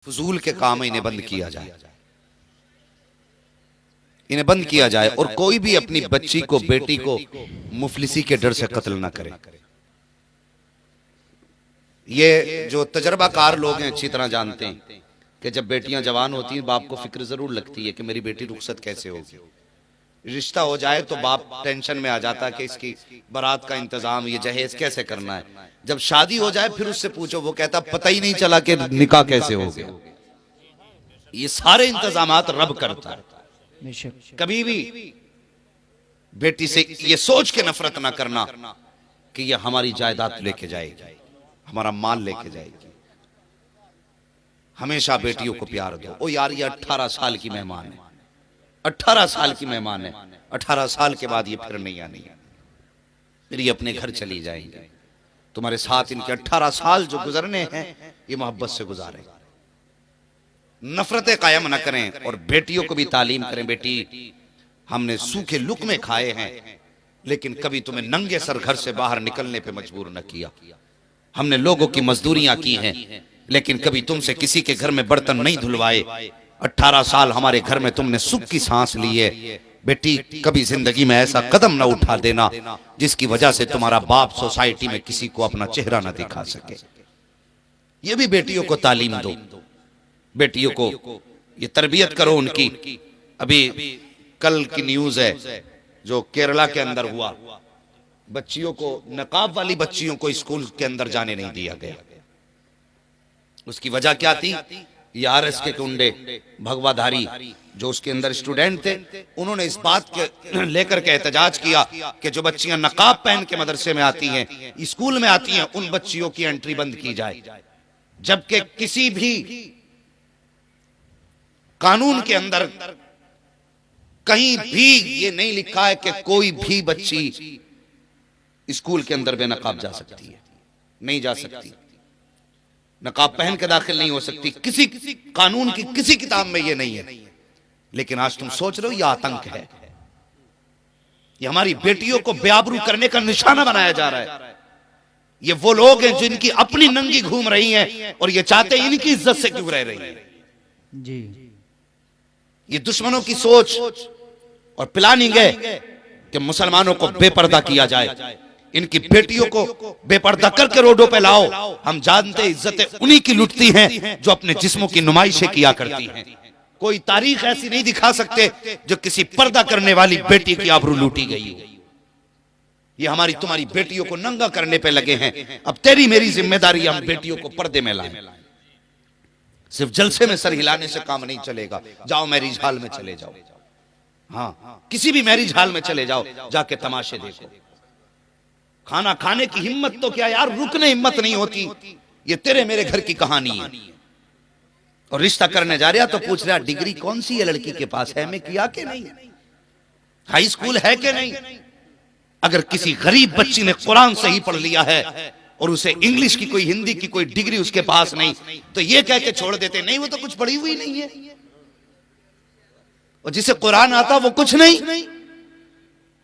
फजूल के काम इन्हें बंद किया जाए, इन्हें बंद किया जाए और कोई भी अपनी बच्ची को, बेटी को मुफलिसी के डर से कत्ल ना करे। ये जो तजर्बाकार लोग हैं अच्छी तरह जानते हैं कि जब बेटियां जवान होती हैं बाप को फिक्र जरूर लगती है कि मेरी बेटी रुखसत कैसे होगी। रिश्ता हो जाए तो बाप टेंशन में आ जाता है कि इसकी बारात का इंतजाम, ये जहेज कैसे करना है। जब शादी हो जाए फिर उससे पूछो, वो कहता पता ही नहीं चला कि निकाह कैसे हो गया। ये सारे इंतजामात रब करता है। कभी भी बेटी से ये सोच के नफरत ना करना कि ये हमारी जायदाद लेके जाएगी, हमारा माल लेके जाएगी। हमेशा बेटियों को प्यार दो। ओ यार, ये 18 साल की मेहमान है, 18 साल की मेहमान है। 18 साल के बाद ये फिर नहीं आनी है, फिर ये अपने घर चली जाएंगे। तुम्हारे साथ इनके 18 साल जो गुजरने हैं ये मोहब्बत से गुजारें, नफरतें कायम न करें और बेटियों को भी तालीम करें। बेटी, हमने सूखे लुकमे खाए हैं लेकिन कभी तुम्हें नंगे सर घर से बाहर निकलने पे मजबूर न किया। हमने लोगों की मजदूरियां की हैं लेकिन कभी तुमसे किसी के घर में बर्तन नहीं धुलवाए। 18 साल हमारे घर में तुमने सुख की सांस ली है। बेटी, कभी जिंदगी में ऐसा कदम ना उठा देना जिसकी वजह से तुम्हारा बाप सोसाइटी में किसी को अपना चेहरा ना दिखा सके। ये भी बेटियों को तालीम दो, बेटियों को ये तरबियत करो उनकी। अभी कल की न्यूज है जो केरला के अंदर हुआ, बच्चियों को, नकाब वाली बच्चियों को स्कूल के अंदर जाने नहीं दिया गया। उसकी वजह क्या थी? ये आरएस के गुंडे, भगवाधारी जो उसके अंदर स्टूडेंट थे, उन्होंने इस बात के लेकर के एहतजाज किया कि जो बच्चियां नकाब पहन के मदरसे में आती हैं, स्कूल में आती हैं, उन बच्चियों की एंट्री बंद की जाए। जबकि किसी भी कानून के अंदर कहीं भी ये नहीं लिखा है कि कोई भी बच्ची स्कूल के अंदर बेनकाब जा सकती है, नहीं जा सकती, नकाब पहन के दाखिल नहीं हो सकती। किसी कानून की किसी किताब में ये नहीं है। लेकिन आज तुम सोच रहे हो ये आतंक है, ये हमारी बेटियों को बेआबरू करने का निशाना बनाया जा रहा है। ये वो लोग हैं जिनकी अपनी नंगी घूम रही हैं और ये चाहते हैं इनकी इज्जत से क्यों रह रही है। जी, ये दुश्मनों की सोच और प्लानिंग है कि मुसलमानों को बेपर्दा किया जाए, इनकी बेटियों को बेपर्दा करके रोडों पे लाओ। हम जानते इज्जतें उन्हीं की लुटती हैं जो अपने जिस्मों की नुमाइशें किया करती हैं। कोई तारीख ऐसी नहीं दिखा सकते जो किसी पर्दा करने वाली बेटी की आबरू लूटी गई हो। ये हमारी तुम्हारी बेटियों को नंगा करने पे लगे हैं। अब तेरी मेरी जिम्मेदारी हम बेटियों को पर्दे में लाएं। सिर्फ जलसे में सर हिलाने से काम नहीं चलेगा। जाओ मैरिज हॉल में चले जाओ, हाँ, किसी भी मैरिज हॉल में चले जाओ, जाके तमाशे देखो। खाना खाने की हिम्मत तो क्या यार, रुकने हिम्मत नहीं होती। ये तेरे मेरे घर की कहानी है। और रिश्ता करने जा रहा तो पूछ रहा डिग्री कौन सी है लड़की के पास, है, मैं किया कि नहीं, हाई स्कूल है कि नहीं। अगर किसी गरीब बच्ची ने कुरान सही पढ़ लिया है और उसे इंग्लिश की कोई, हिंदी की कोई डिग्री उसके पास नहीं, तो ये कह के छोड़ देते नहीं वो तो कुछ पढ़ी हुई नहीं है। और जिसे कुरान आता वो कुछ नहीं,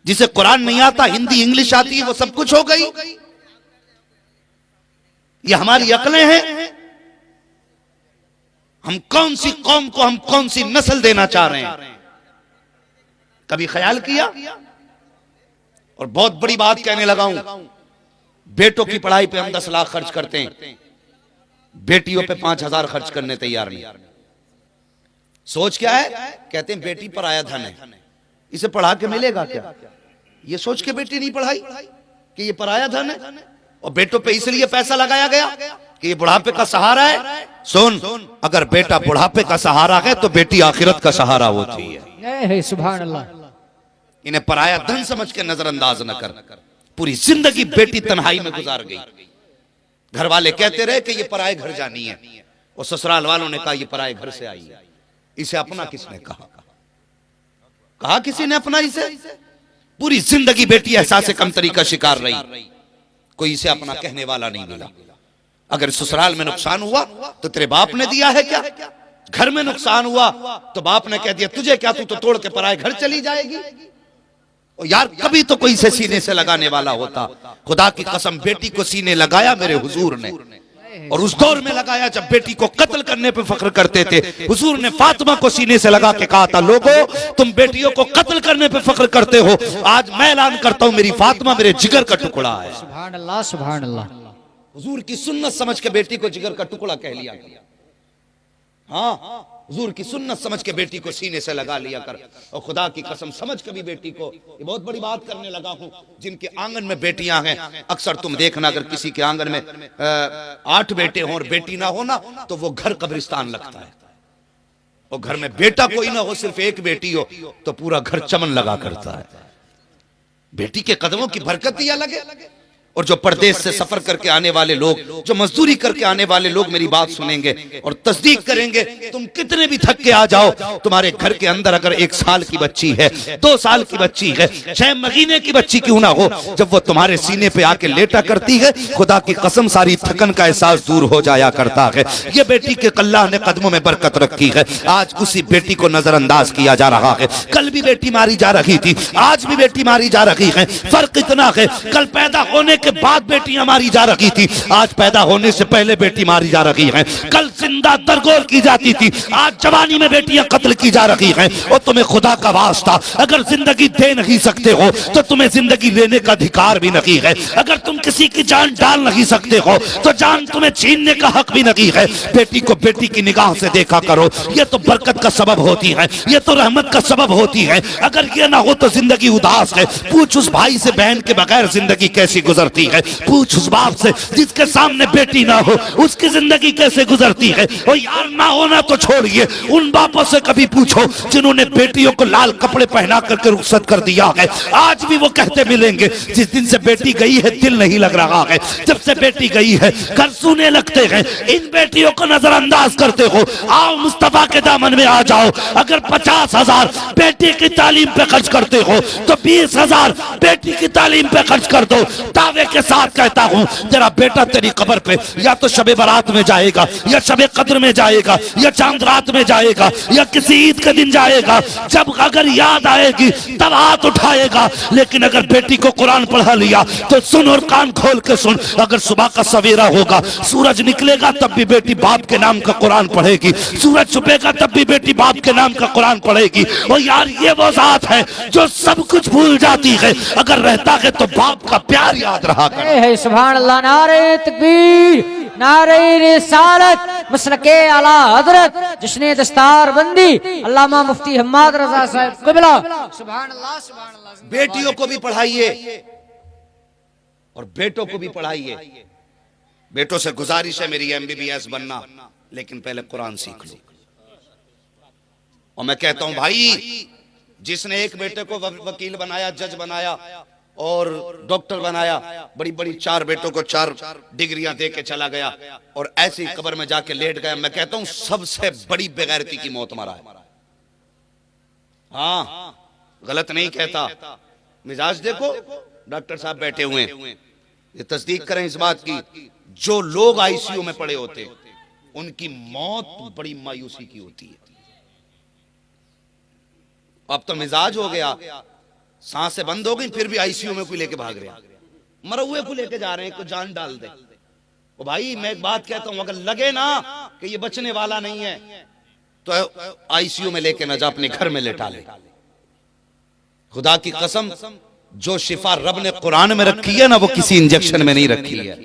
जिसे कुरान नहीं आता, हिंदी इंग्लिश आती है, वो सब कुछ हो गई। ये हमारी अकलें हैं। हम कौन सी कौम को, हम कौन सी नस्ल देना चाह रहे हैं, कभी ख्याल किया? और बहुत बड़ी बात कहने लगा हूं, बेटों की पढ़ाई पे हम 10 लाख खर्च करते हैं, बेटियों पे 5,000 खर्च करने तैयार नहीं। सोच क्या है? कहते हैं बेटी पर आया धन है, इसे पढ़ा के मिलेगा क्या? ये सोच के बेटी नहीं पढ़ाई कि ये पराया धन है। और बेटों पे इसलिए पैसा लगाया गया कि ये बुढ़ापे का सहारा है। सुन, अगर बेटा बुढ़ापे का सहारा है तो बेटी आखिरत का सहारा होती है। सुभान अल्लाह। इन्हें पराया धन समझ के नजरअंदाज न कर। पूरी जिंदगी बेटी तन्हाई में गुजार गई। घर वाले कहते रहे कि ये पराये घर जानी है, और ससुराल वालों ने कहा ये पराये घर से आई है। इसे अपना किसने कहा? कहा किसी ने अपना इसे? पूरी जिंदगी बेटी एहसास कमतरी का शिकार रही, कोई इसे अपना कहने वाला नहीं मिला। अगर ससुराल में नुकसान हुआ तो तेरे बाप ने दिया है क्या? घर में नुकसान हुआ तो बाप ने कह दिया तुझे क्या, तू तो तोड़ के पराये घर चली जाएगी। और यार कभी तो कोई इसे सीने से लगाने वाला होता। खुदा की कसम बेटी को सीने लगाया मेरे हुजूर ने। और उस दौर में लगाया जब बेटी को कत्ल करने पे फख्र करते थे। हुजूर ने फातिमा को सीने से लगा के कहा था, लोगों तुम बेटियों को कत्ल करने पे फख्र करते हो, आज मैं ऐलान करता हूं मेरी फातिमा मेरे जिगर का टुकड़ा है। सुभान अल्लाह, सुभान अल्लाह। हुजूर की सुन्नत समझ के बेटी को जिगर का टुकड़ा कह लिया। हाँ, हुजूर की सुन्नत समझ के बेटी को सीने से लगा लिया कर। और खुदा की कसम समझ के भी बेटी को, ये बहुत बड़ी बात करने लगा हूं, जिनके आंगन में बेटियां हैं, अक्सर तुम देखना अगर किसी के आंगन में 8 बेटे हों और बेटी ना हो ना, तो वो घर कब्रिस्तान लगता है। और घर में बेटा कोई ना हो, सिर्फ एक बेटी हो, तो पूरा घर चमन लगा करता है। बेटी के कदमों की बरकत ही अलग है। और जो परदेश से सफर करके आने वाले लोग, जो मजदूरी करके आने वाले लोग मेरी बात सुनेंगे और तस्दीक करेंगे, तुम कितने भी थक के आ जाओ, तुम्हारे घर के अंदर अगर 1 साल की बच्ची है, 2 साल की बच्ची है, 6 महीने की बच्ची क्यों ना हो, जब वो तुम्हारे सीने पे आके लेटा करती है, खुदा की कसम सारी थकन का एहसास दूर हो जाया करता है। ये बेटी के अल्लाह ने कदमों में बरकत रखी है। आज उसी बेटी को नजरअंदाज किया जा रहा है। कल भी बेटी मारी जा रही थी, आज भी बेटी मारी जा रही है। फर्क इतना है, कल पैदा होने के बाद बेटियां मारी जा रही थी, आज पैदा होने से पहले बेटी मारी जा रही हैं। कल जिंदा दरगोर की जाती थी, आज जवानी में बेटियां कत्ल की जा रही हैं। और तुम्हें खुदा का वास्ता, अगर जिंदगी दे नहीं सकते हो तो तुम्हें जिंदगी लेने का अधिकार भी नहीं है। अगर तुम किसी की जान डाल नहीं सकते हो तो जान तुम्हें छीनने का हक भी नहीं है। बेटी को बेटी की निगाह से देखा करो, ये तो बरकत का सबब होती है, ये तो रहमत का सबब होती है। अगर ये ना हो तो जिंदगी उदास है। पूछ उस भाई से बहन के बगैर जिंदगी कैसी गुजरती है। पूछ उस बाप से जिसके सामने बेटी ना हो, उसकी जिंदगी कैसे गुजरती है। और यार ना होना तो छोड़िए, उन बापों से कभी पूछो जिन्होंने बेटियों को लाल कपड़े पहना करके रुखसत कर दिया है। आज भी वो कहते मिलेंगे, जिस दिन से बेटी गई है दिल नहीं लग रहा है। जब से बेटी गई है घर सूने लगते हैं। इन बेटियों को नजरअंदाज करते हो, आओ मुस्तफा के दामन में आ जाओ। अगर 50,000 बेटी की तालीम पे खर्च करते हो तो 20,000 बेटी की तालीम पे खर्च कर दो। दावे के साथ कहता हूं, तेरा बेटा तेरी कब्र पे या तो शबे बारात में जाएगा, या शबे कद्र में जाएगा, या चांद रात में जाएगा, या किसी ईद के दिन जाएगा। जब अगर याद आएगी तब हाथ उठाएगा। लेकिन अगर बेटी को कुरान पढ़ा लिया तो सुन और कान खोल के सुन। अगर सुबह का सवेरा होगा, सूरज निकलेगा, तब भी बेटी बाप के नाम का कुरान पढ़ेगी। सूरज छुपेगा तब भी बेटी बाप के नाम का कुरान पढ़ेगी। और यार ये वो जात है जो सब कुछ भूल जाती है, अगर रहता है तो बाप का प्यार याद रहा करे। है सुभान अल्लाह। नारे तकबीर, नारे रिसालत, मसलके आला हजरत, जिसने दस्तार बंदी अल्लामा मुफ्ती हम्माद रजा साहब क़िबला। सुभान अल्लाह, सुभान अल्लाह। बेटियों को भी पढ़ाइए और बेटों को भी पढ़ाइए। बेटों से गुजारिश है मेरी MBBS बनना, लेकिन पहले कुरान सीख लो। और मैं कहता हूं भाई, जिसने एक बेटे को वकील बनाया, जज बनाया और डॉक्टर बनाया, बड़ी बड़ी 4 बेटों को 4 डिग्रियां दे के चला गया और ऐसी कब्र में जाके लेट गया, मैं कहता हूं सबसे बड़ी बेगैरती की मौत मरा है। हाँ, गलत नहीं कहता। मिजाज देखो, डॉक्टर साहब बैठे हुए हैं, ये तस्दीक करें इस बात की, जो लोग ICU में पड़े होते उनकी मौत बड़ी मायूसी की होती है। अब तो मिजाज हो गया, सांसें बंद हो गई, फिर भी ICU में कोई लेके भाग रहे, मरे हुए को लेके जा रहे हैं, कोई जान डाल दे। ओ भाई मैं एक बात कहता हूं, अगर लगे ना कि ये बचने वाला नहीं है तो ICU में लेके ना जा, अपने घर में लेटा ले। खुदा की कसम, जो शिफा रब ने कुरान में रखी है ना, वो किसी इंजेक्शन में नहीं रखी है।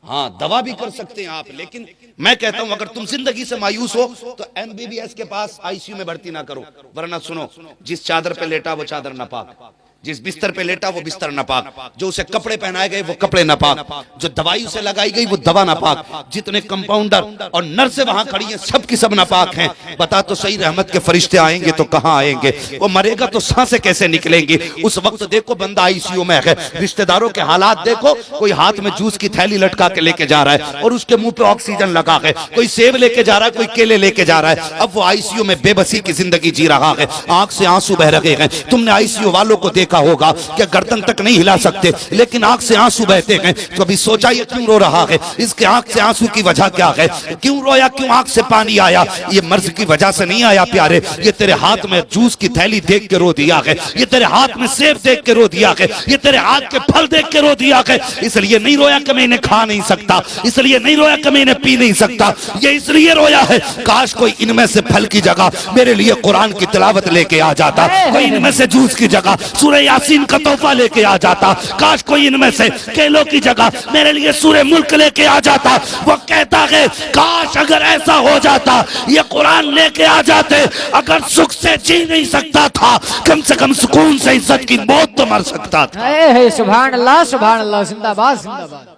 हाँ, दवा भी कर सकते हैं आप, लेकिन मैं कहता हूं अगर तुम जिंदगी से मायूस हो तो MBBS के पास ICU में भर्ती ना करो। वरना सुनो, जिस चादर पे लेटा वो चादर नापाक, जिस बिस्तर पे लेटा वो बिस्तर नापाक, जो उसे कपड़े पहनाए गए वो कपड़े नापाक, जो दवाई उसे लगाई गई वो दवा नापाक, जितने कंपाउंडर और नर्सें वहां खड़ी हैं सब की सब नापाक हैं। बता तो सही, रहमत के फरिश्ते आएंगे तो कहां आएंगे? वो मरेगा तो सांसें कैसे निकलेंगी? उस वक्त देखो बंदा ICU में है, रिश्तेदारों के हालात देखो, कोई हाथ में जूस की थैली लटका के लेके जा रहा है और उसके मुंह पे ऑक्सीजन लगा है, कोई सेब लेके जा रहा है, कोई केले लेके जा रहा है। अब वो ICU में बेबसी की जिंदगी जी रहा है, आंख से आंसू बह रहे हैं। तुमने ICU वालों को देखा देखा होगा कि गर्दन तक नहीं हिला सकते, लेकिन आंख से आंसू बहते हैं। कभी सोचा ये क्यों रो रहा है, इसके आंख से आंसू की वजह क्या है, क्यों रोया, क्यों आंख से पानी आया? ये मर्ज की वजह से नहीं आया प्यारे, ये तेरे हाथ में जूस की थैली देख के रो दिया है, ये तेरे हाथ में सेब देख के रो दिया है, ये तेरे हाथ के फल देख के रो दिया है। इसलिए नहीं रोया कि मैं इन्हें खा नहीं सकता, इसलिए नहीं रोया कि मैं इन्हें पी नहीं सकता, ये इसलिए रोया है काश कोई इनमें से फल की जगह मेरे लिए कुरान की तिलावत लेके आ जाता, कोई इनमें से जूस की जगह सूरह यासीन का तोहफा लेके आ जाता, काश कोई इनमें से केलों की जगह मेरे लिए सूरह मुल्क लेके आ जाता। वो कहता है काश अगर ऐसा हो जाता, ये कुरान लेके आ जाते, अगर सुख से जी नहीं सकता था, कम से कम सुकून से इज्जत की मौत तो मर सकता था। सुभान अल्लाह, सुभान अल्लाह, जिंदाबाद जिंदाबाद।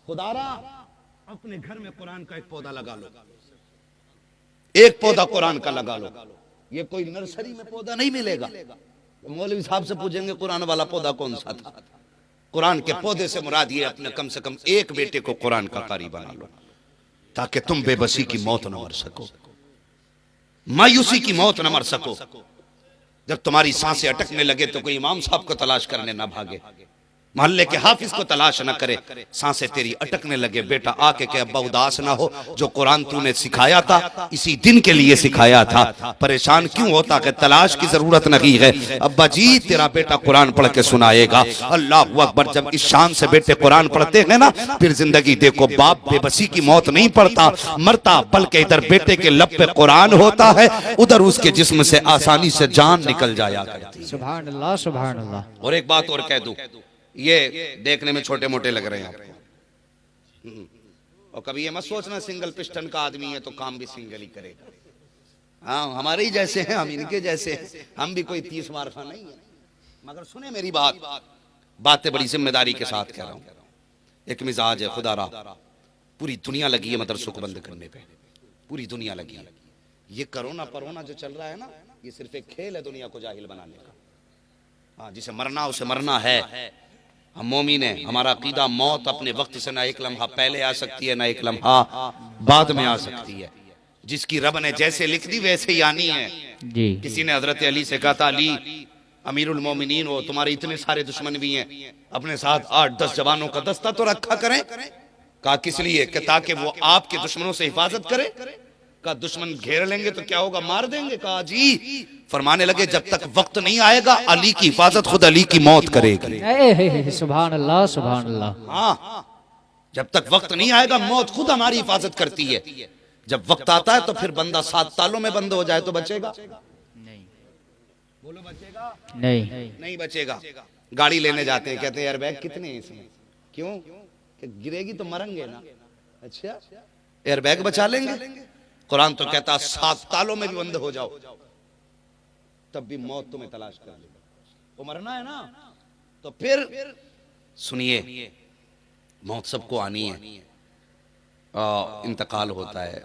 खुदारा अपने घर में कुरान का एक पौधा लगा लो, एक पौधा कुरान का लगा लो। ये कोई नर्सरी में पौधा नहीं मिलेगा। मौलवी साहब से पूछेंगे कुरान वाला पौधा कौन सा था? कुरान के पौधे से मुराद ये अपने कम से कम एक बेटे को कुरान का कारी बना लो, ताकि तुम बेबसी की मौत न मर सको, मायूसी की मौत न मर सको। जब तुम्हारी सांसें अटकने लगे तो कोई इमाम साहब को तलाश करने ना भागे, मोहल्ले के हाफिज को तलाश न करे। सांसें तेरी अटकने लगे, बेटा आके के अब्बा उदास ना हो, जो कुरान तूने सिखाया था इसी दिन के लिए सिखाया था, परेशान क्यों होता है? तलाश की जरूरत नहीं है। अब्बा जी तेरा बेटा कुरान पढ़ के सुनाएगा। अल्लाह अकबर। जब इस शान से बेटे कुरान पढ़ते हैं ना, फिर जिंदगी देखो, बाप बेबसी की मौत नहीं पड़ता मरता, बल्कि इधर बेटे के लब पे कुरान होता है, उधर उसके जिस्म से आसानी से जान निकल जाया करती है। सुभान अल्लाह, सुभान अल्लाह। और एक बात और कह दूं, ये देखने में छोटे मोटे लग रहे हैं आपको, और कभी ये मत सोचना सिंगल पिस्टन का आदमी है तो काम भी सिंगल ही करेगा। हाँ, हमारे ही जैसे हैं, हम इनके जैसे हैं, हम भी कोई 30 मार खा नहीं है। मगर सुने मेरी बातें बड़ी जिम्मेदारी के साथ कह रहा हूं। एक मिजाज है खुदारा, पूरी दुनिया लगी है मदरसों को बंद करने पे, पूरी दुनिया लगी है। ये कोरोना परोना जो चल रहा है ना, ये सिर्फ एक खेल है दुनिया को जाहिल बनाने का। हाँ, जिसे मरना उसे मरना है। हम मोमिन हैं, हमारा अकीदा मौत अपने वक्त से ना एक लम्हा पहले आ सकती है, ना एक लम्हा बाद में आ सकती है। जिसकी रब ने जैसे लिख दी वैसे ही आनी है जी। किसी ने हजरत अली से कहा था, अली अमीरुल मोमिनीन हो, तुम्हारे इतने सारे दुश्मन भी हैं, अपने साथ 8-10 जवानों का दस्ता तो रखा करें। कहा किस लिए? कि ताकि वो आपके दुश्मनों से हिफाजत करे। का दुश्मन घेर लेंगे तो क्या होगा? मार देंगे। कहा जी। फरमाने लगे जब तक वक्त नहीं आएगा अली की हिफाजत खुद अली की मौत करेगी। सुभान अल्लाह, सुभान अल्लाह। हाँ, जब तक वक्त नहीं आएगा मौत खुद हमारी हिफाजत करती है। जब वक्त आता है तो फिर बंदा 7 तालों में बंद हो जाए तो बचेगा? नहीं। बोलो बचेगा? नहीं बचेगा। गाड़ी लेने जाते हैं, कहते हैं एयरबैग कितने हैं इसमें? क्यों? कि गिरेगी तो मरेंगे ना। अच्छा, एयरबैग बचा लेंगे। कुरान तो कहता 7 तालों में भी बंद हो जाओ तब भी मौत तुम्हें तलाश कर लेगा। वो मरना है ना, तो फिर सुनिए, मौत सबको आनी है। इंतकाल होता है,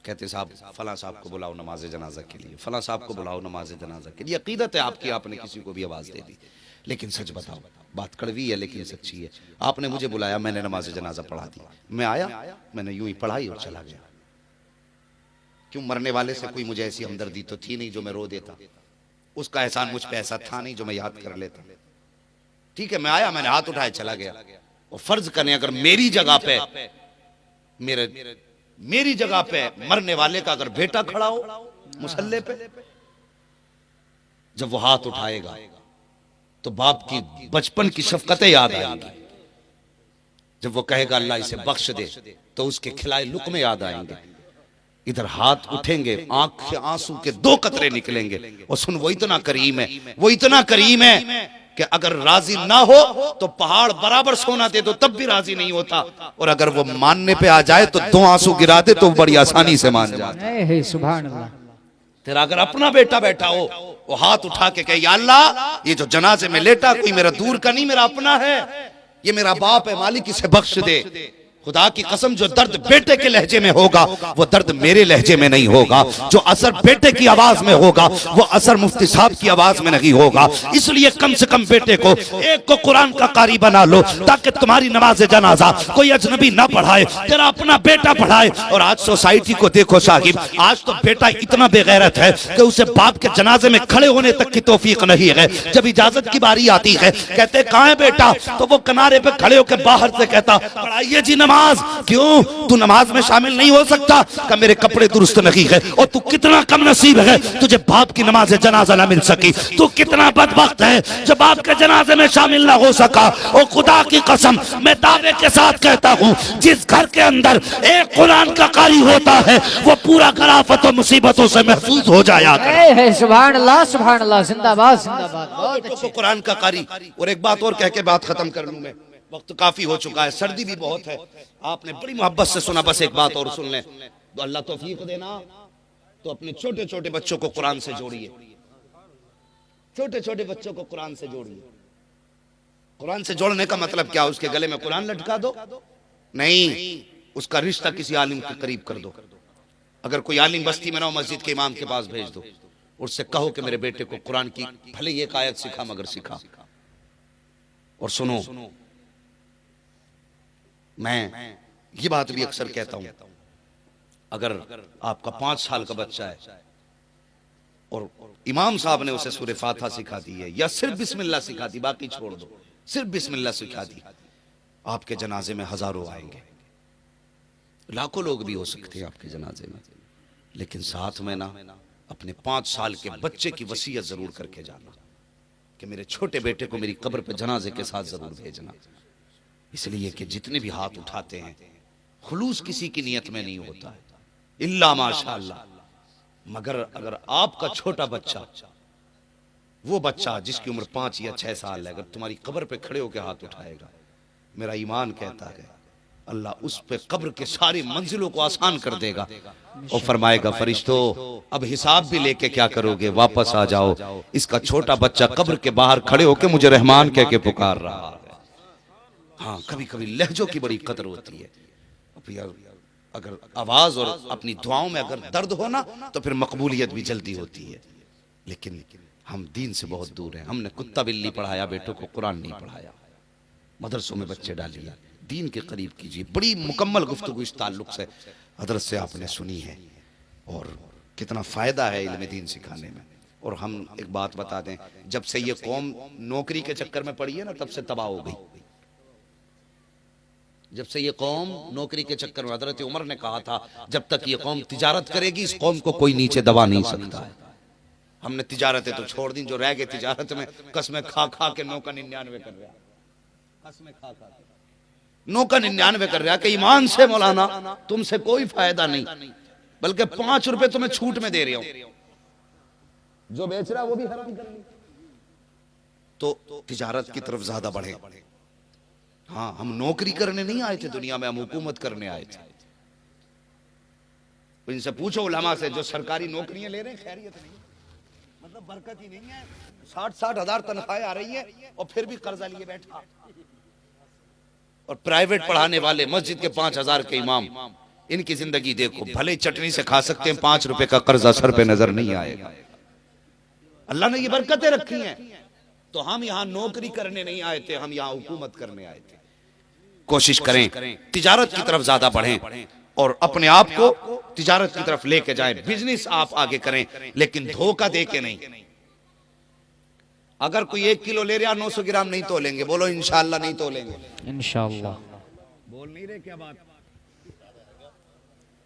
कहते साहब फला साहब को बुलाओ नमाज जनाजा के लिए, फला साहब को बुलाओ नमाज जनाजा के लिए। अकीदत है आपकी, आपने किसी को भी आवाज दे दी, लेकिन सच बताओ, बात कड़वी है लेकिन सच्ची है। आपने मुझे बुलाया, मैंने नमाज जनाजा पढ़ा दी, मैं आया, मैंने यूं ही पढ़ाई और चला गया। क्यों? मरने वाले से कोई मुझे ऐसी हमदर्दी तो थी नहीं जो मैं रो देता, उसका एहसान मुझ पे ऐसा था नहीं जो मैं याद कर लेता। ठीक है, मैं आया, मैंने हाथ उठाया, चला गया। और फर्ज करें अगर मेरी जगह पे, मेरी जगह पे मरने वाले का अगर बेटा खड़ा हो मुसल्ले पे, जब वो हाथ उठाएगा तो बाप की बचपन की शफकतें याद आएंगी। जब वो कहेगा अल्लाह इसे बख्श दे, तो उसके खिलाए लुक़मे याद आएंगे। इधर हाथ उठेंगे, आंख से आंसू के 2 कतरे निकलेंगे। और सुन, वो इतना करीम है, वो इतना करीम है कि अगर राजी ना हो तो पहाड़ बराबर सोना दे दो तब भी राजी नहीं होता, और अगर वो मानने पे आ जाए तो 2 आंसू गिरा दे तो बड़ी आसानी से मान जाए। सुभान अल्लाह। तेरा अगर अपना बेटा बैठा हो, वो हाथ उठा के कहे या अल्लाह ये जो जनाजे में लेटा कोई मेरा दूर का नहीं, मेरा अपना है, ये मेरा बाप है, मालिक इसे बख्श दे। खुदा की कसम, जो दर्द बेटे के लहजे में होगा वो दर्द मेरे लहजे में नहीं होगा। जो असर बेटे की आवाज में होगा वो असर मुफ्ती साहब की आवाज में नहीं होगा। इसलिए कम से कम बेटे को, एक को कुरान का कारी बना लो, ताकि तुम्हारी नमाज जनाजा कोई अजनबी ना पढ़ाए, तेरा अपना बेटा पढ़ाए। और आज सोसाइटी को देखो साहिब, आज तो बेटा इतना बेगैरत है कि उसे बाप के जनाजे में खड़े होने तक की तौफीक नहीं है। जब इजाजत की बारी आती है, कहते कहां है बेटा, तो वो किनारे पे खड़े होकर बाहर से कहता पढ़ाइए जी नमाज। क्यों तू नमाज में शामिल नहीं हो सकता? कि मेरे कपड़े दुरुस्त नहीं है। और तू कितना कम नसीब है, तुझे बाप की नमाज जनाजा ना मिल सकी। तू कितना बदबख्त है जो बाप के जनाजे में शामिल ना हो सका। और खुदा की कसम मैं दावे के साथ कहता हूं, जिस घर के अंदर एक कुरान का कारी होता है वो पूरा घर आफतों मुसीबतों से महफूज हो जाया करे। सुभान अल्लाह, सुभान अल्लाह, जिंदाबाद जिंदाबाद। बहुत अच्छे। कुरान का कारी। और एक बात और कह के बात खत्म कर लूं मैं, वक्त काफी हो चुका है, सर्दी भी बहुत है। आपने बड़ी मोहब्बत से सुना, बस एक बात और सुन लें तो अल्लाह तौफीक देना। तो अपने छोटे छोटे बच्चों को कुरान से जोड़िए, छोटे छोटे बच्चों को कुरान से जोड़िए। कुरान से जोड़ने का मतलब क्या? उसके गले में कुरान लटका दो? नहीं, उसका रिश्ता किसी आलिम के करीब कर दो। अगर कोई आलिम बस्ती में ना हो, मस्जिद के इमाम के पास भेज दो, उससे कहो कि मेरे बेटे को कुरान की भले ही एक आयत सिखा मगर सिखा। और सुनो, मैं ये बात भी अक्सर कहता हूं, अगर आपका 5 साल का बच्चा है और इमाम साहब ने उसे सूरह फातिहा सिखा दी है, या सिर्फ बिस्मिल्लाह सिखा दी, बाकी छोड़ दो, सिर्फ बिस्मिल्लाह सिखा दी, आपके जनाजे में हजारों आएंगे, लाखों लोग भी हो सकते हैं आपके जनाजे में। लेकिन साथ में ना अपने 5 साल के बच्चे की वसीयत जरूर करके जाना कि मेरे छोटे बेटे को मेरी कब्र पे जनाजे के साथ जरूर भेजना। इसलिए कि जितने भी हाथ उठाते हैं खुलूस किसी की नियत में नहीं होता है, इल्ला माशाअल्लाह। मगर अगर आपका छोटा बच्चा, वो बच्चा जिसकी उम्र 5 या 6 साल है, अगर तुम्हारी कब्र पे खड़े होकर हाथ उठाएगा, मेरा ईमान कहता है अल्लाह उस पे कब्र के सारी मंजिलों को आसान कर देगा और फरमाएगा फरिश्तों अब हिसाब भी लेके क्या करोगे, वापस आ जाओ। इसका छोटा बच्चा कब्र के बाहर खड़े होकर मुझे रहमान कह के पुकार रहा है। हाँ, कभी कभी लहजों की बड़ी कदर होती है। अगर आवाज और अपनी दुआओं में अगर दर्द हो ना, तो फिर मकबूलियत भी जल्दी होती है। लेकिन हम दीन से बहुत दूर हैं। हमने कुत्ता बिल्ली पढ़ाया, बेटों को कुरान नहीं पढ़ाया। मदरसों में बच्चे डालिए, दीन के करीब कीजिए। बड़ी मुकम्मल गुफ्तगू इस ताल्लुक से हजरत से आपने सुनी है, और कितना फायदा है इल्म दीन सिखाने में। और हम एक बात बता दें, जब से ये कौम नौकरी के चक्कर में पड़ी है ना, तब से तबाह हो गई। जब से ये कौम नौकरी के चक्कर में, हजरत उमर ने कहा था जब तक ये कौम तिजारत करेगी, इस कौम को कोई नीचे दबा नहीं सकता है। हमने तिजारतें तो छोड़ दी, जो रह गए तिजारत में कसमें खा खा के 9 का 99 कर रहा, कसमें खा खा के 9 का 99 कर रहा कि ईमान से मौलाना तुमसे कोई फायदा नहीं, बल्कि 5 रुपए तुम्हें छूट में दे रहा हूं, जो बेच रहा वो भी हराम कर ली। तो तिजारत की तरफ ज्यादा बढ़े। हाँ, हम नौकरी करने नहीं आए थे दुनिया में, हम हुकूमत करने आए थे। इनसे पूछो उलमा से, जो सरकारी नौकरियां ले रहे हैं खैरियत नहीं, मतलब बरकत ही नहीं है। 60-60 हजार तनख्वाहें आ रही है और फिर भी कर्जा लिए बैठा। और प्राइवेट पढ़ाने वाले, मस्जिद के 5000 के इमाम, इनकी जिंदगी देखो, भले चटनी से खा सकते हैं, 5 रुपए का कर्जा सर पे नजर नहीं आएगा। अल्लाह ने ये बरकतें रखी हैं। तो हम यहाँ नौकरी करने नहीं आए थे, हम यहाँ हुकूमत करने आए थे। कोशिश करें तिजारत की तरफ ज्यादा बढ़ें और अपने आप को तिजारत की तरफ लेके जाएं। बिजनेस आप आगे करें, लेकिन धोखा दे के नहीं। अगर कोई 1 किलो ले रहा, 900 ग्राम नहीं तोलेंगे। बोलो इंशाअल्लाह नहीं तोलेंगे। इंशाअल्लाह। बोल नहीं रहे क्या बात?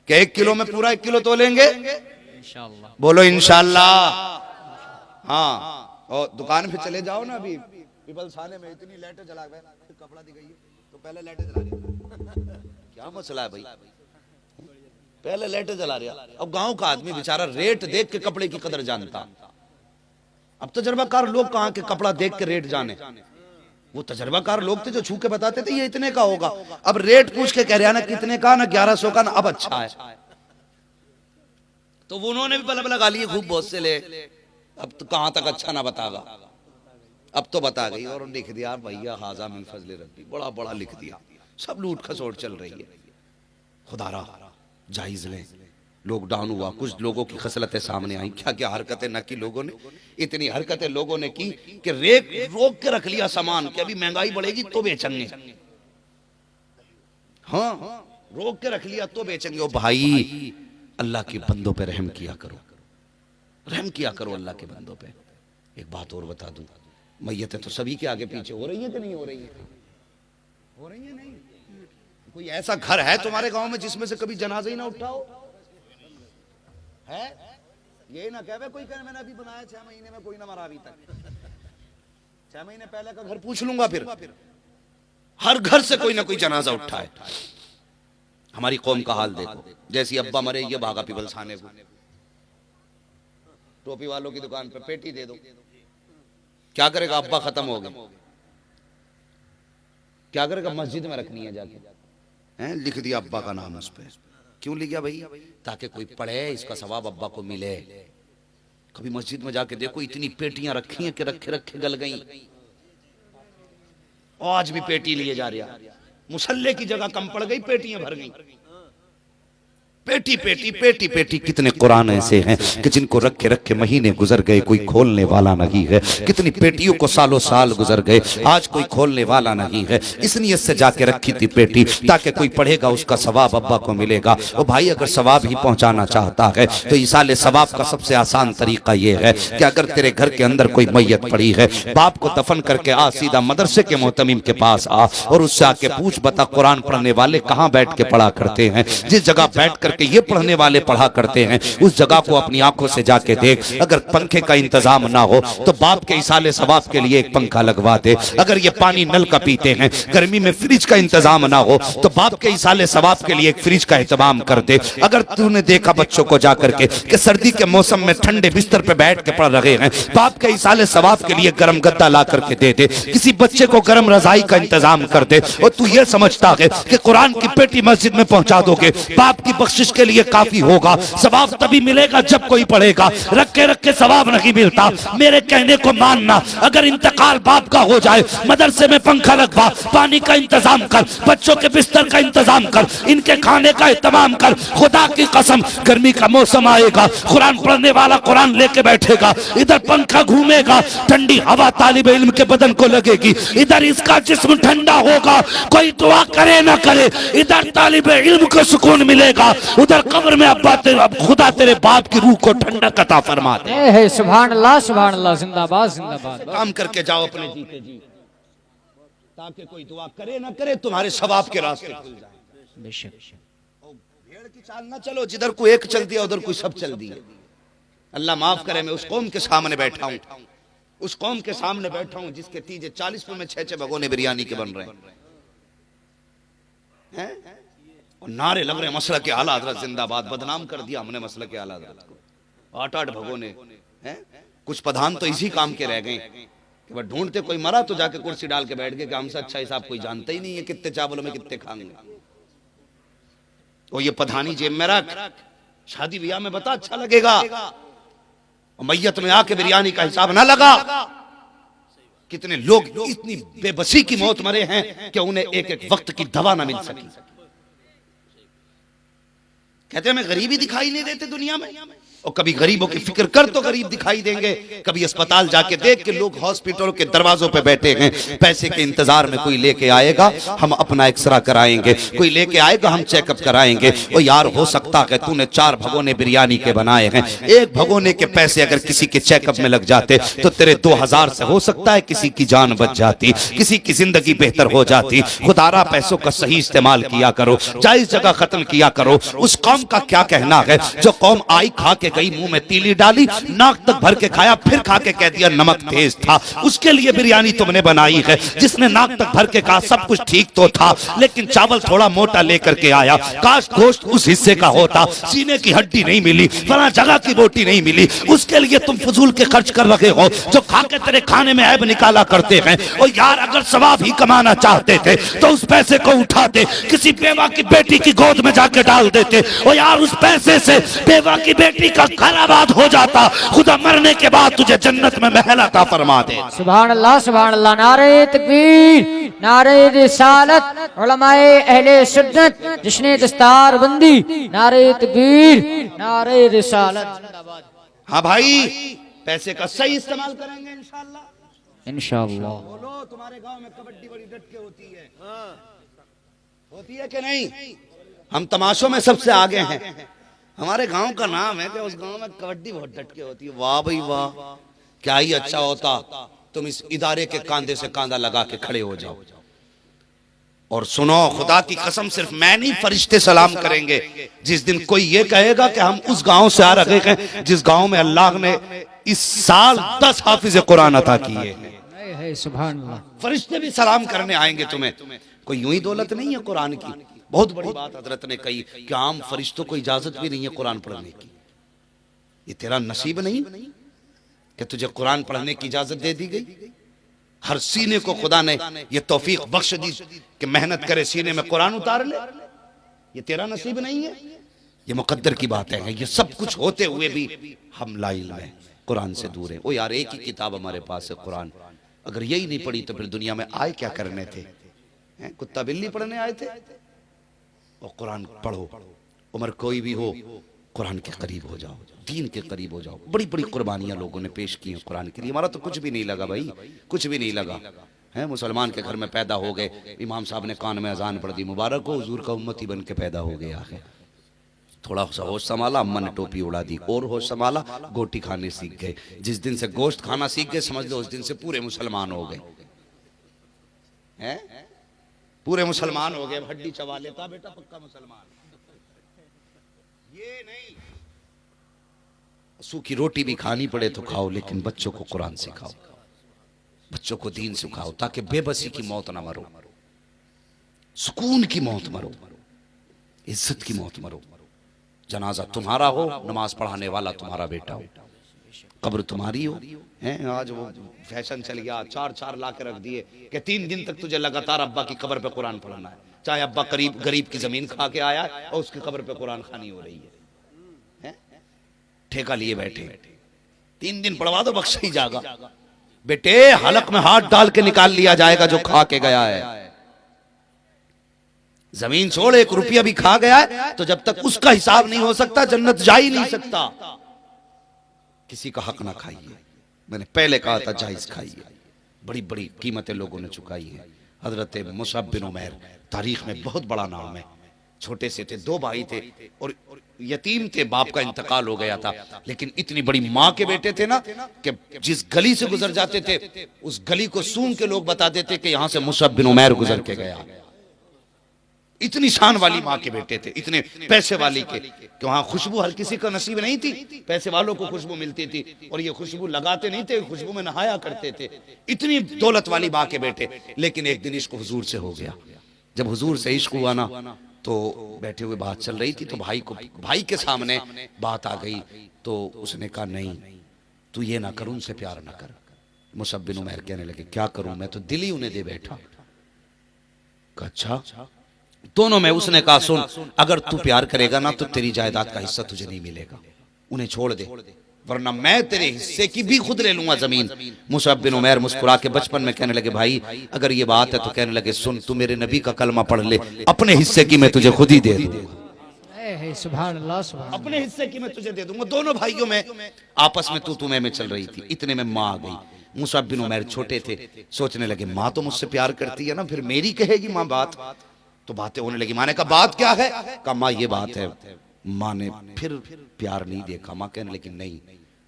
क्या 1 किलो में पूरा 1 किलो तोलेंगे? इंशाअल्लाह। बोलो इंशाअल्लाह। हाँ, और दुकान पे चले जाओ ना, अभी पीपल्स थाने में इतनी लाइटें जला गए, कपड़ा दी गई है तो पहले लाइटें जला रही। क्या मसला है भाई? पहले लाइटें जला रहा। अब गांव का आदमी बेचारा रेट देख के कपड़े की कदर जानता। अब तजर्बाकार लोग कहाँ के कपड़ा देख के रेट जाने? वो तजर्बाकार लोग थे जो छू के बताते थे ये इतने का होगा। अब रेट पूछ के कह रहा ना कितने का, ना 1100 का, ना अब अच्छा है। तो उन्होंने भी बल्ब लगा लिए खूब, बहुत से ले। अब तो कहां तक अच्छा ना बतागा, अब तो बता गई। और लिख दिया भैया हाजा मिन फजले रब्बी, बड़ा बड़ा लिख दिया। सब लूट खसोट चल रही है। खुदारा जायज लें। लॉकडाउन हुआ, कुछ लोगों की खसलतें सामने आई, क्या क्या हरकतें न की लोगों ने। इतनी हरकतें लोगों ने की कि रोक के रख लिया सामान कि अभी महंगाई बढ़ेगी तो बेचेंगे। हाँ, रोक के रख लिया तो बेचेंगे। ओ भाई, अल्लाह के बंदों पे रहम किया करो, रहम किया करो अल्लाह के बंदों पे। एक बात और बता दूं, मैयतें तो सभी के आगे पीछे हो रही है कि नहीं हो रही है? हो रही है नहीं? कोई ऐसा घर है तुम्हारे गांव में जिसमें से कभी जनाजा ही ना उठाओ? है? ये ना कहे कोई कहे मैंने अभी बनाया 6 महीने में कोई ना मरा अभी तक। 6 महीने पहले का घर पूछ लूंगा फिर। हर घर से कोई ना कोई जनाजा उठा है। हमारी कौम का हाल देखो, जैसी अब्बा मरे ये भागा पीपल्स खाने को, टोपी वालों की दुकान पे पेटी दे दो। क्या करेगा? अब्बा खत्म हो गए, क्या करेगा? मस्जिद में रखनी है जाके, हैं? लिख दिया अब्बा का नाम उस पे। क्यों लिख गया भाई? ताकि कोई पढ़े, इसका सवाब अब्बा को मिले। कभी मस्जिद में जाके देखो, इतनी पेटियां रखी हैं कि रखे रखे गल गई। आज भी पेटी लिए जा रहा, मुसल्ले की जगह कम पड़ गई, पेटियां भर गई। पेटी पेटी पेटी पेटी। कितने कुरान ऐसे हैं कि जिनको रखे रखे महीने गुजर गए, कोई खोलने वाला नहीं है। कितनी पेटियों को सालों साल गुजर गए, आज कोई खोलने वाला नहीं है। इस नियत से जाके रखी थी पेटी ताकि कोई पढ़ेगा, उसका सवाब अब्बा को मिलेगा। और भाई, अगर सवाब ही पहुंचाना चाहता है तो इसाले सवाब का सबसे आसान तरीका यह है कि अगर तेरे घर के अंदर कोई मैयत पड़ी है, बाप को दफन करके आ, सीधा मदरसे के मोहतमिम के पास आ और उससे आके पूछ, बता कुरान पढ़ने वाले कहाँ बैठ के पढ़ा करते हैं? जिस जगह बैठ कर ये पढ़ने वाले पढ़ा करते हैं उस जगह को अपनी आंखों से जाके देख। अगर पंखे का इंतजाम ना हो तो बाप के इसाले सवाब के लिए एक पंखा लगवा दे। अगर ये पानी नल का पीते हैं, गर्मी में फ्रिज का इंतजाम ना हो तो बाप के इसाले सवाब के लिए एक फ्रिज का इंतजाम कर दे। अगर तूने देखा बच्चों को जाकर के कि सर्दी के मौसम में ठंडे बिस्तर पे बैठ के पढ़ रहे हैं, बाप के इसाले सवाब के लिए गर्म गद्दा ला करके दे दे। किसी बच्चे को गर्म रजाई का इंतजाम कर दे। और तू ये समझता है कि कुरान की पेटी मस्जिद में पहुंचा दोगे, बाप की बख्शिश के लिए काफी होगा? सवाब तभी मिलेगा जब कोई पढ़ेगा। रखे रखे सवाब नहीं मिलता। मेरे कहने को मानना, अगर इंतकाल बाप का हो जाए, मदरसे में पंखा लगवा, पानी का इंतजाम कर, बच्चों के बिस्तर का इंतजाम कर, इनके खाने का इंतजाम कर। खुदा की कसम, गर्मी का मौसम आएगा, कुरान पढ़ने वाला कुरान लेके बैठेगा, इधर पंखा घूमेगा, ठंडी हवा तालिब इल्म के बदन को लगेगी, इधर इसका जिस्म ठंडा होगा। कोई दुआ करे ना करे, इधर तालिब इल्म को सुकून मिलेगा, उधर कब्र में अब्बा खुदा तेरे बाप की रूह को ठंडक अता फरमा दे। सुभान अल्लाह, सुभान अल्लाह, जिंदाबाद जिंदाबाद। काम करके जाओ अपने जीते जी, ताकि कोई दुआ करे ना करे, तुम्हारे सवाब के रास्ते खुल जाए। बेशक भेड़ की चाल ना चलो, जिधर कोई एक चल दिया उधर कोई सब चल दिया। अल्लाह माफ करे, मैं उस कौम के सामने बैठा हूं, उस कौम के सामने बैठा हूं जिसके तीजे 40 में 6-6 भगोने बिरयानी के बन रहे हैं। और नारे लग रहे हैं, मसला के आला हजरत जिंदाबाद। बदनाम कर दिया हमने मसला के आला हजरत को। 8-8 भगोने हैं। कुछ प्रधान तो इसी काम के रह गए कि वह ढूंढते कोई मरा तो जाके कुर्सी डाल के बैठ गए कि हमसे अच्छा हिसाब कोई जानता ही नहीं है, कितने चावलों में कितने खाएंगे। और ये प्रधानी जेब में रख, शादी ब्याह में बता अच्छा लगेगा, और मैयत में आके बिरयानी का हिसाब ना लगा। कितने लोग इतनी बेबसी की मौत मरे हैं कि उन्हें एक एक वक्त की दवा ना मिल सकी। कहते हैं हमें गरीबी दिखाई नहीं देते दुनिया में। और कभी गरीबों की फिक्र कर तो गरीब दिखाई देंगे। कभी अस्पताल जाके देख के लोग हॉस्पिटलों के दरवाजों पे बैठे हैं, पैसे के इंतजार में। कोई लेके आएगा हम अपना एक्सरा कराएंगे, कोई लेके आएगा हम चेकअप कराएंगे। और यार हो सकता है तूने 4 भगोने बिरयानी के बनाए हैं, 1 भगोने के पैसे अगर किसी के चेकअप में लग जाते तो तेरे 2000 से हो सकता है किसी की जान बच जाती, किसी की जिंदगी बेहतर हो जाती। खुदारा पैसों का सही इस्तेमाल किया करो, जायज जगह खत्म किया करो। उस कौम का क्या कहना है जो कौम आई खा के गई, मुंह में तीली डाली, नाक तक भर के खाया, फिर खा के कह दिया नमक तेज था। उसके लिए बिरयानी तुमने बनाई है। जिसने नाक तक भर के कहा सब कुछ ठीक तो था लेकिन चावल थोड़ा मोटा लेकर के आया, काश गोश्त उस हिस्से का होता, सीने की हड्डी नहीं मिली, फला जगह की बोटी नहीं मिली। उसके लिए तुम फजूल के खर्च कर रहे हो जो खा के तेरे खाने में ऐब निकाला करते हैं। और यार अगर सवाब ही कमाना चाहते थे तो उस पैसे को उठाते, किसी बेवा की बेटी की गोद में जाके डाल देते ओ यार उस पैसे से बेवा की बेटी का घर आबाद हो जाता, खुदा मरने के बाद तुझे जन्नत में महल अता फरमा दे। सुभान अल्लाह, सुभान अल्लाह। नारे तकबीर, नारे रिसालत, उलमाए अहले सुन्नत, जिसने दस्तार बंदी, नारे तकबीर, नारे रिसालत। हाँ भाई, पैसे का सही इस्तेमाल करेंगे इंशाअल्लाह। इंशाअल्लाह। बोलो, तुम्हारे गांव में कबड्डी बड़ी डट के होती है, होती है कि नहीं? हम तमाशों में सबसे आगे हैं। हमारे गांव का नाम है कि उस गांव में कबड्डी बहुत डट के होती है। वाह भाई वाह, क्या ही अच्छा होता तुम इस इदारे के कांधे से कांधा लगा के खड़े हो जाओ। और सुनो, खुदा की कसम, सिर्फ मैं नहीं, फरिश्ते सलाम करेंगे जिस दिन कोई ये कहेगा कि हम उस गांव से आ रहे हैं जिस गांव में अल्लाह ने इस साल 10 हाफिज कुरान अता किए हैं। सुभान अल्लाह। फरिश्ते भी सलाम करने आएंगे तुम्हें। कोई यूं ही दौलत नहीं है कुरान की। बहुत बड़ी बात हजरत ने कही कि आम फरिश्तों को इजाजत भी नहीं है कुरान पढ़ने की। ये तेरा नसीब नहीं कि तुझे कुरान पढ़ने की इजाजत दे दी गई। हर सीने को खुदा ने ये तौफीक बख्श दी कि मेहनत करे, सीने में कुरान उतार ले। ये तेरा नसीब नहीं है, ये मुकद्दर की बात है। ये सब कुछ होते हुए भी हम लाइल में कुरान से दूर है। ओ यार, एक ही किताब हमारे पास है कुरान। अगर यही नहीं पढ़ी तो फिर दुनिया में आए क्या करने थे? कुत्ता बिल्ली पढ़ने आए थे? और कुरान पढ़ो, उम्र कोई भी हो, कुरान के करीब हो जाओ, दीन के करीब हो जाओ। बड़ी बड़ी कुर्बानियां लोगों ने पेश की हैं कुरान के लिए। हमारा तो कुछ भी नहीं लगा भाई, कुछ भी नहीं लगा है। मुसलमान के घर में पैदा हो गए, इमाम साहब ने कान में अजान पढ़ दी, मुबारक हो, हुजूर का उम्मती बन के पैदा हो गया है। थोड़ा सा होश संभाला, अम्मा ने टोपी उड़ा दी, और होश संभाला, गोटी खाने सीख गए। जिस दिन से गोश्त खाना सीख गए, समझ लो उस दिन से पूरे मुसलमान हो गए हैं, पूरे मुसलमान हो गए। हड्डी चबा लेता बेटा, पक्का मुसलमान। ये नहीं, सूखी रोटी भी खानी पड़े तो खाओ, लेकिन बच्चों को कुरान सिखाओ, बच्चों को दीन सिखाओ, ताकि बेबसी की मौत ना मरो, सुकून की मौत मरो, इज्जत की मौत मरो। जनाजा तुम्हारा हो, नमाज पढ़ाने वाला तुम्हारा बेटा हो, कब्र तुम्हारी हो। हैं आज वो फैशन चल गया, 4 लाख रख दिए कि 3 दिन तक तुझे लगातार अब्बा की कब्र पे कुरान पढ़ाना है। चाहे अब्बा गरीब की जमीन खा के आया है और उसकी कब्र पे कुरान खानी हो रही है। ठेका लिए बैठे, 3 दिन पढ़वा दो, बख्शा ही जाएगा। बेटे, हलक में हाथ डाल के निकाल लिया जाएगा जो खा के गया है। जमीन छोड़, 1 रुपया भी खा गया है तो जब तक उसका हिसाब नहीं हो सकता, जन्नत जा ही नहीं सकता। किसी का हक ना खाइए, मैंने पहले कहा था, जायज खाइए। बड़ी बड़ी कीमतें लोगों ने चुकाई हैं। हजरत मुसअब बिन उमैर तारीख में बहुत बड़ा नाम है। छोटे से थे, 2 भाई थे और यतीम थे, बाप का इंतकाल हो गया था। लेकिन इतनी बड़ी माँ के बेटे थे ना कि जिस गली से गुजर जाते थे उस गली को सूंघ के लोग बता देते कि यहां से मुसअब बिन उमैर गुजर के गया। इतनी शान वाली माँ के बेटे थे, इतने पैसे वाली के कि वहां खुशबू हर किसी का नसीब नहीं थी। पैसे वालों को खुशबू मिलती थी और ये खुशबू लगाते नहीं थे, खुशबू में नहाया करते थे। इतनी दौलत वाली माँ के बेटे। लेकिन एक दिन इश्क हुजूर से हो गया। जब हुजूर से इश्क हुआ ना, तो बैठे हुए बात चल रही थी, तो भाई के सामने बात आ गई। तो उसने कहा, नहीं तू ये ना कर, उनसे प्यार ना कर। मुसअब बिन उमैर कहने लगे, क्या करूं, मैं तो दिल ही उन्हें दे बैठा। अच्छा, दोनों में उसने कहा, सुन, अगर तू प्यार करेगा ना तो तेरी जायदाद का हिस्सा तुझे नहीं मिलेगा, उन्हें छोड़ दे, वरना मैं तेरे हिस्से की भी खुद ले लूंगा जमीन। मुसअब बिन उमैर मुस्कुरा के बचपन में कहने लगे, भाई अगर ये बात है तो कहने लगे, सुन, तू मेरे नबी का कलमा पढ़ ले, अपने हिस्से की मैं तुझे खुद ही दे दूंगा। सुभान अल्लाह, सुभान। अपने हिस्से की मैं तुझे दे दूंगा। दोनों भाइयों में आपस में तू मैं चल रही थी। इतने में माँ आ गई। मुसअब बिन उमैर छोटे थे, सोचने लगे, माँ तो मुझसे प्यार करती है ना, फिर मेरी कहेगी माँ बात। तो बातें होने लगी। माँ ने कहा, बात क्या है? कहा, माँ ये बात है। माँ ने फिर प्यार नहीं देखा। माँ कहने लगी, नहीं,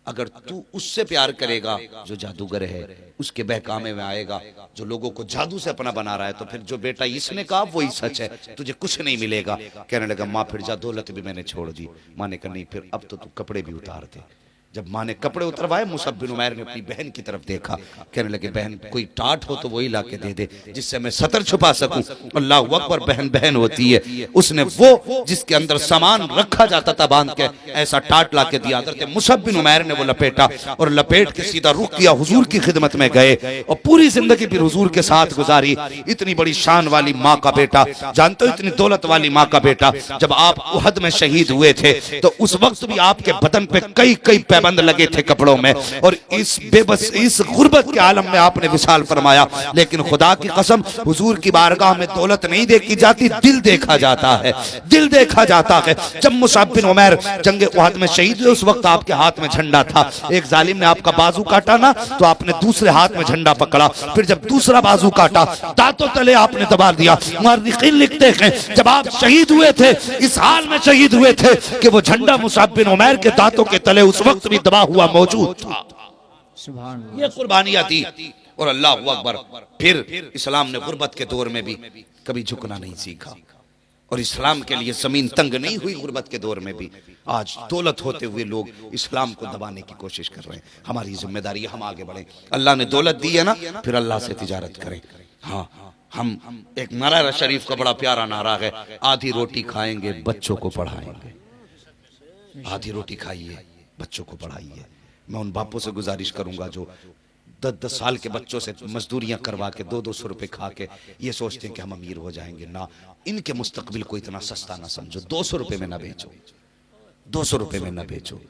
अगर तू उससे प्यार करेगा जो जादूगर है, उसके बहकामे में आएगा, जो लोगों को जादू से अपना बना रहा है, तो फिर जो बेटा इसने कहा वही सच है, तुझे कुछ नहीं मिलेगा। कहने लगा, माँ फिर जा, दौलत भी मैंने छोड़ दी। माँ ने कहा, नहीं, फिर अब तो तू कपड़े भी उतार दे। जब माँ ने कपड़े उतरवाए, मुसअब बिन उमैर ने अपनी बहन की तरफ देखा, कहने लगे बहन कोई टाट हो तो वही ला के दे दे जिससे मैं सतर छुपा सकूं। अल्लाह अकबर, बहन बहन होती है। उसने वो जिसके अंदर सामान रखा जाता था बांध के, ऐसा टाट ला के दिया। हज़रत मुसअब बिन उमैर ने वो लपेटा और लपेट के सीधा रुख किया, हुजूर की खिदमत में गए और पूरी जिंदगी फिर हुजूर के साथ गुजारी। इतनी बड़ी शान वाली माँ का बेटा, जानते हो इतनी दौलत वाली माँ का बेटा, जब आप उहद में शहीद हुए थे तो उस वक्त भी आपके बदन पे कई कई बंद लगे थे कपड़ों में, और इस बेबस इस गुर्बत के आलम में आपने विशाल फरमाया। लेकिन खुदा की कसम, हुजूर की बारगाह में दौलत नहीं देखी जाती, दिल देखा जाता है, दिल देखा जाता है। जब मुसअब बिन उमैर जंगे उहद में शहीद हुए, उस वक्त आपके हाथ में झंडा था। एक जालिम ने आपका बाजू काटा ना, तो आपने दूसरे हाथ में झंडा पकड़ा। फिर जब दूसरा बाजू काटा, दांतों तले आपने दबा दिया। मुअर्रिखीन लिखते हैं जब आप शहीद हुए थे, इस हाल में शहीद हुए थे कि वो झंडा मुसअब बिन उमैर के दांतों के तले उस वक्त भी दबा हुआ मौजूद था। ये कुर्बानियां थी। और अल्लाह अकबर, फिर इस्लाम ने गुर्बत के दौर में भी कभी झुकना नहीं सीखा, और इस्लाम के लिए जमीन तंग नहीं हुई। गुर्बत के दौर में भी आज दौलत होते हुए लोग इस्लाम को दबाने की कोशिश कर रहे हैं। हमारी जिम्मेदारी है हम आगे बढ़े। अल्लाह ने दौलत दी है ना, फिर अल्लाह से तिजारत करें। हाँ, हम एक नारा शरीफ का बड़ा प्यारा नारा है, आधी रोटी खाएंगे बच्चों को पढ़ाएंगे। आधी रोटी खाइए, बच्चों को पढ़ाइए। मैं उन बापों से गुजारिश करूंगा जो 10-10 साल के बच्चों से मजदूरियां करवा के 200-200 रुपए खा के ये सोचते हैं कि हम अमीर हो जाएंगे। ना, इनके मुस्तकबिल को इतना सस्ता ना समझो। 200 रुपए में ना बेचो, 200 रुपए में ना बेचो।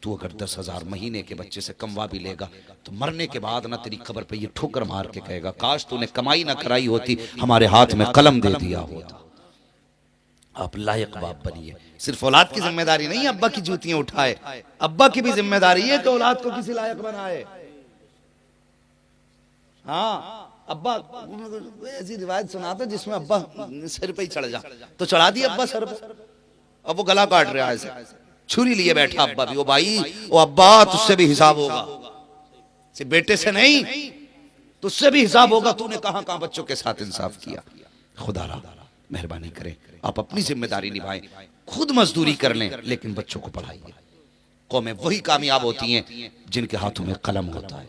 तू अगर 10,000 महीने के बच्चे से कमवा भी लेगा तो मरने के बाद ना तेरी खबर पे ये ठोकर मार के कहेगा, काश तूने कमाई ना कराई होती, हमारे हाथ में कलम दे दिया होता। आप लायक बाप बनिए। सिर्फ औलाद की जिम्मेदारी नहीं है अब्बा की जूतियां उठाए, अब्बा की भी जिम्मेदारी है कि औलाद को किसी लायक बनाए। हाँ, अब्बा ऐसी रिवायत सुनाता जिसमें अब्बा सिर पे ही चढ़ जा, तो चढ़ा दिया अब्बा सर पे, अब वो गला काट रहा है ऐसे, छुरी लिए बैठा अब्बा भी। ओ भाई, ओ अब्बा, तुझसे भी हिसाब होगा, सिर्फ बेटे से नहीं, तुझसे भी हिसाब होगा। तूने कहां कहां बच्चों के साथ इंसाफ किया। खुदा मेहरबानी करें, आप अपनी जिम्मेदारी निभाएं, खुद मजदूरी कर लें, लेकिन बच्चों को पढ़ाइए। कौमें वही कामयाब होती हैं जिनके हाथों में कलम होता है।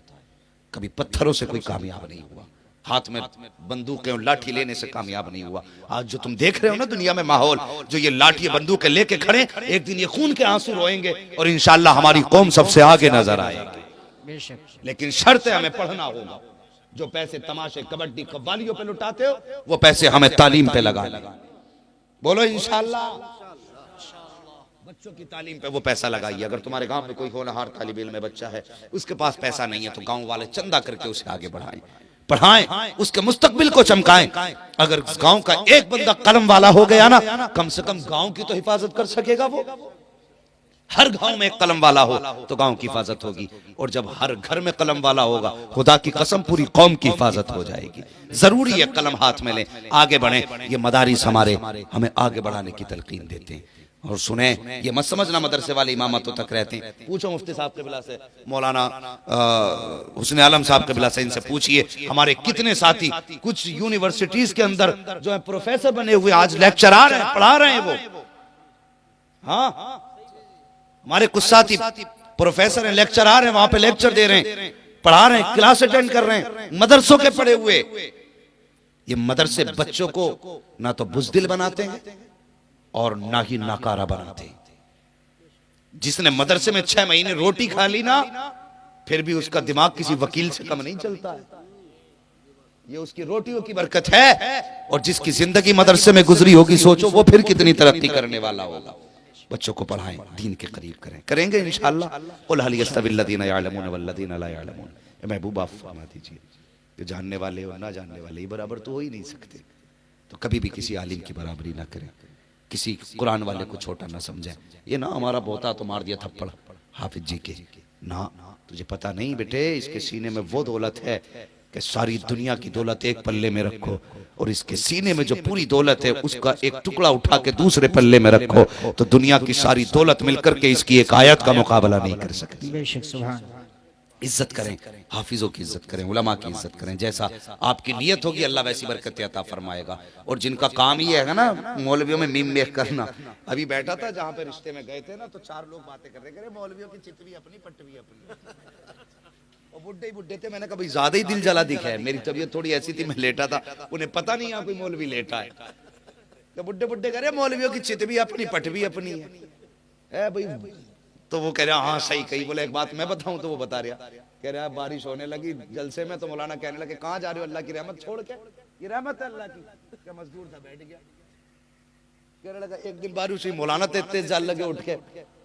कभी पत्थरों से कोई कामयाब नहीं हुआ, हाथ में बंदूकें और लाठी लेने से कामयाब नहीं हुआ। आज जो तुम देख रहे हो ना दुनिया में माहौल, जो ये लाठी बंदूकें लेके खड़े, एक दिन ये खून के आंसू रोएंगे और इंशाअल्लाह हमारी कौम सबसे आगे नजर आएगी। लेकिन शर्त है हमें पढ़ना होगा। जो पैसे तमाशे, कबड्डी, कव्वालियों पे लुटाते हो, वो पैसे हमें तालीम पे लगाना। बोलो इंशाअल्लाह। बच्चों की तालीम पे वो पैसा लगाइए। अगर तुम्हारे गांव में कोई होनहार तालिब इल्म में बच्चा है, उसके पास पैसा नहीं है, तो गांव वाले चंदा करके उसे आगे बढ़ाएं, पढ़ाएं, उसके मुस्तकबिल को चमकाएं। अगर गांव का एक बंदा कलम वाला हो गया ना, कम से कम गांव की तो हिफाजत कर सकेगा वो। हर गांव में एक कलम वाला हो तो गांव की हिफाजत होगी, और जब हर घर में कलम वाला होगा, खुदा की कसम पूरी कौम की हिफाजत हो जाएगी। जरूरी है कलम हाथ में लें, आगे बढ़ें। ये मदारिस हमारे हमें आगे बढ़ाने की तलकीन देते हैं। और सुने, ये मत समझना मदरसे वाले इमामतों तक रहते हैं। पूछो मुफ्ती साहब कबिला से, मौलाना हुस्न आलम साहब कबिला से, इनसे पूछिए हमारे कितने साथी कुछ यूनिवर्सिटीज के अंदर जो है प्रोफेसर बने हुए, आज लेक्चरार हैं, पढ़ा रहे हैं वो। हाँ, हमारे कुछ साथी प्रोफेसर हैं, लेक्चरार हैं, वहां पे लेक्चर दे रहे हैं, पढ़ा रहे हैं, क्लास अटेंड कर रहे हैं, मदरसों के पढ़े हुए। ये मदरसे बच्चों को ना तो बुज़दिल बनाते हैं और ना ही नाकारा बनाते। जिसने मदरसे में 6 महीने रोटी खा ली ना, फिर भी उसका दिमाग किसी वकील से कम नहीं चलता है। ये उसकी रोटियों की बरकत है। और जिसकी जिंदगी मदरसे में गुजरी होगी, सोचो वो फिर कितनी तरक्की करने वाला होगा। बच्चों को पढ़ाएं, दीन के करीब करें, करेंगे इंशाअल्लाह। कुल हल यस्तविल्लज़ीना यअलमून वल्लज़ीना ला यअलमून। महबूब आप फरमा दीजिए कि जानने वाले और ना जानने वाले बराबर तो हो ही नहीं सकते। तो कभी भी किसी आलिम की बराबरी ना करें, किसी कुरान वाले को छोटा ना समझें। ये ना हमारा बोता तो मार दिया थप्पड़ हाफिज जी के, ना, तुझे पता नहीं बेटे, इसके सीने में वो दौलत है कि सारी दुनिया की दौलत एक पल्ले में रखो, और इसके सीने में जो पूरी दौलत है उसका एक टुकड़ा उठा के दूसरे पल्ले में रखो, तो दुनिया की सारी दौलत मिलकर के इसकी एक आयत का मुकाबला नहीं कर सकती। इज्जत करें, हाफिजों की इज्जत करें, उलमा की इज्जत करें। जैसा आपकी नीयत होगी अल्लाह वैसी बरकत अता फरमाएगा। और जिनका काम ही है ना मौलवियों में मीम मेख करना, अभी बैठा था जहां पे रिश्ते में गए थे ना, तो 4 लोग बातें कर रहे करे मौलवियों की चितवी अपनी पटवी अपनी, और बुड्ढे ही बुड्ढे थे। मैंने कहा भाई ज्यादा ही दिल जला दिखा है, मेरी तबीयत थोड़ी ऐसी थी, मैं लेटा था, उन्हें पता नहीं यहाँ कोई मौलवी लेटा है। तो बुड्ढे बुड्ढे कह रहे मौलवियों की चितवी अपनी पटवी अपनी है भाई। तो वो कह रहा हाँ सही कही। बोले एक बात मैं बताऊं, तो वो बता रहा, कह रहा बारिश होने लगी जलसे में, तो मौलाना कहने लगे कहाँ जा रहे हो अल्लाह की रहमत छोड़ के, ये रहमत है अल्लाह की। क्या मजदूर था बैठ गया, कहने लगा एक दिन बारिश हुई, मौलाना तेज जाल लगे उठ के,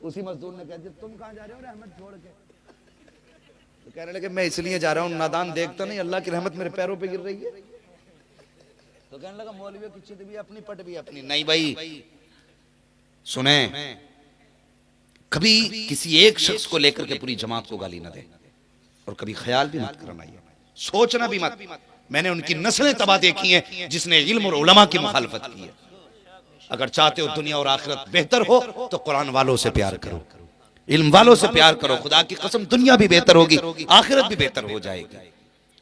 उसी मजदूर ने कह दिया तुम कहाँ जा रहे हो रहमत छोड़ के। तो कहने लगे मैं इसलिए जा रहा हूँ, नादान देखता नहीं अल्लाह की रहमत मेरे पैरों पे गिर रही है। तो कहने लगा मौलवियों की चित भी अपनी पट भी अपनी। नहीं भाई सुने, कभी किसी एक शख्स को लेकर के पूरी जमात को गाली न दे, और कभी ख्याल भी मत करना, ये सोचना भी मत। मैंने उनकी नस्लें तबाह देखी हैं जिसने इल्म और उलमा की मुखालफत की है। अगर चाहते हो दुनिया और आखिरत बेहतर हो तो कुरान वालों से प्यार करो, इल्म वालों से प्यार करो। खुदा की कसम दुनिया भी बेहतर होगी, आखिरत भी बेहतर हो जाएगी।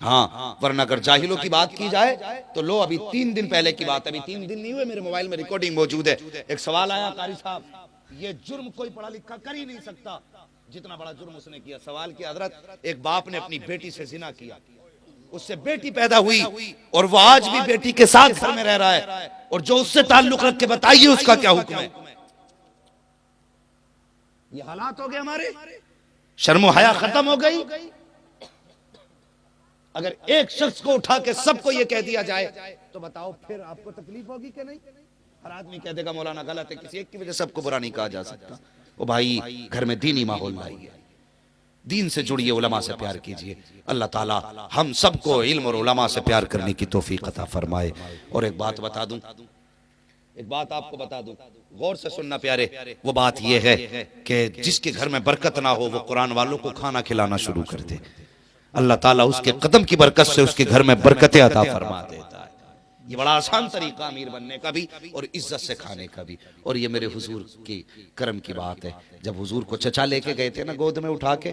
हाँ, वरना अगर जाहिलों की बात की जाए तो लो, अभी 3 दिन पहले की बात है, अभी 3 दिन नहीं हुए, मेरे मोबाइल में रिकॉर्डिंग मौजूद है। एक सवाल आया, कारी साहब ये जुर्म कोई पढ़ा लिखा कर ही नहीं सकता जितना बड़ा जुर्म उसने किया। सवाल किया हजरत, एक बाप ने अपनी बेटी से जिना किया, उससे बेटी पैदा हुई और वो आज भी बेटी के साथ घर में रह रहा है, और जो उससे ताल्लुक रख के बताइए उसका क्या हुक्म है। ये हालात हो गए हमारे, शर्म हया खत्म हो गई। अगर एक शख्स को उठा के सबको ये कह दिया जाए तो बताओ फिर आपको तकलीफ होगी कि नहीं। हर आदमी कह देगा मौलाना गलत है, किसी एक की वजह सबको बुरा नहीं कहा जा सकता। ओ भाई घर में दीनी माहौल लाइए, दीन से जुड़िए, उलमा से प्यार कीजिए। अल्लाह ताला हम सबको इल्म और उलमा से प्यार करने की तौफीक अता फरमाए। और एक बात बता दूं, एक बात आपको बता दूं, गौर से सुनना प्यारे। वो बात यह है कि जिसके घर में बरकत ना हो वो कुरान वालों को खाना खिलाना शुरू कर दे, अल्लाह ताला उसके कदम की बरकत से उसके घर में बरकतें अता फरमा देता है। ये बड़ा आसान तरीका अमीर बनने का भी और इज्जत से खाने का भी। और ये मेरे हुजूर की करम की बात है, जब हुजूर को चचा लेके गए थे ना गोद में उठा के,